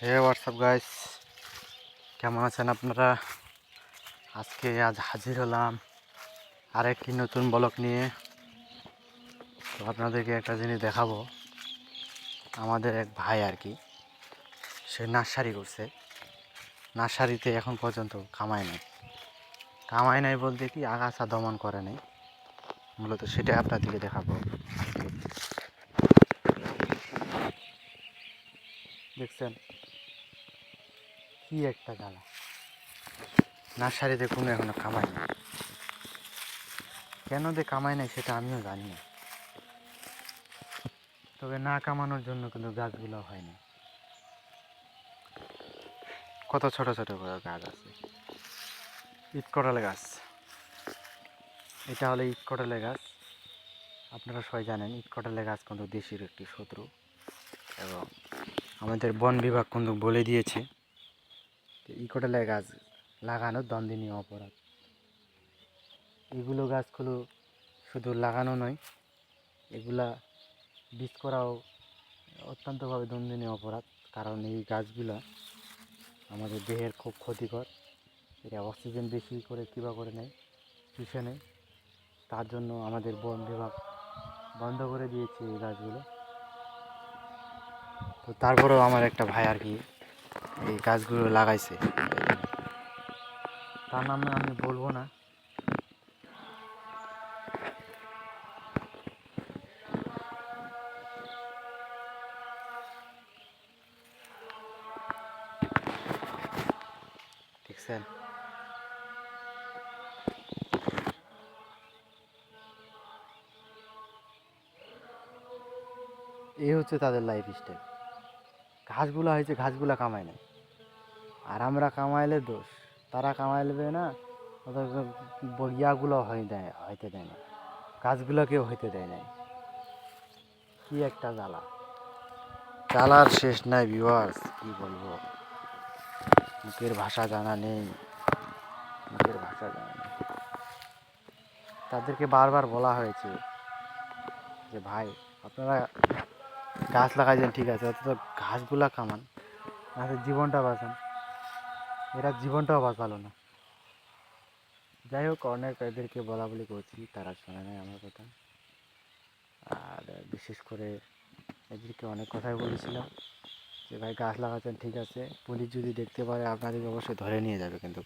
হে WhatsApp guys, কেমন আছেন আপনারা? আজ হাজির হলাম আরেকটি নতুন ব্লগ নিয়ে। তো আপনাদেরকে একটা জিনিস দেখাবো। আমাদের এক ভাই আর কি, সে নার্সারি করছে। নার্সারিতে এখন পর্যন্ত কামাই নাই বলতে কি আগাছা দমন করে নাই, মূলত সেটাই আপনাদেরকে দেখাবো। দেখছেন কি একটা জ্বালা, নার্সারিতে কোনো এখনো কামাই নেই। কেন যে কামাই নাই সেটা আমিও জানি না, তবে না কামানোর জন্য কিন্তু গাছগুলো হয়নি। কত ছোট ছোট করে গাছ আছে। ইটকটালে গাছ, এটা হলো ইটকটালে গাছ। আপনারা সবাই জানেন ইটকটালে গাছ কিন্তু দেশের একটি শত্রু, এবং আমাদের বন বিভাগ কিন্তু বলে দিয়েছে ইটকটালে গাছ লাগানো দণ্ডনীয় অপরাধ। এগুলো গাছগুলো শুধু লাগানো নয়, এগুলা বীজ করাও অত্যন্তভাবে দণ্ডনীয় অপরাধ। কারণ এই গাছগুলা আমাদের দেহের খুব ক্ষতিকর। এটা অক্সিজেন বেশি করে কিবা করে নেয়, শুষে নেয়। তার জন্য আমাদের বন বিভাগ বন্ধ করে দিয়েছে এই গাছগুলো। তো তারপরেও আমার একটা ভাই আর কি এই গাছগুলো লাগাইছে। তার নাম আমি বলবো না। দেখছেন এই হচ্ছে তাদের লাইফ স্টাইল। ঘাসগুলা হয়েছে, ঘাসগুলা কামায় না, আর আমরা কামাইলে দোষ, তারা কামাইলবে না। ওদের ইয়াগুলো হইতে দেয় না, গাছগুলোকেও হইতে দেয় নাই। কি একটা জ্বালা, জ্বালার শেষ নাই ভিউয়ার্স, কি বলবো। মুখের ভাষা জানা নেই, মুখের ভাষা জানা নেই। তাদেরকে বারবার বলা হয়েছে যে ভাই আপনারা গাছ লাগাইছেন ঠিক আছে, অথচ ঘাসগুলা কামান, তাদের জীবনটা বাঁচান। এরা জীবনটাও বাঁচালো না। যাই হোক, অনেক এদেরকে বলা বলি করছি, তারা শোনে নাই আমার কথা। আর বিশেষ করে এদেরকে অনেক কথাই বলেছিলাম যে ভাই গাছ লাগাচ্ছেন ঠিক আছে, পুলিশ যদি দেখতে পারে আপনাদেরকে অবশ্যই ধরে নিয়ে যাবে, কিন্তু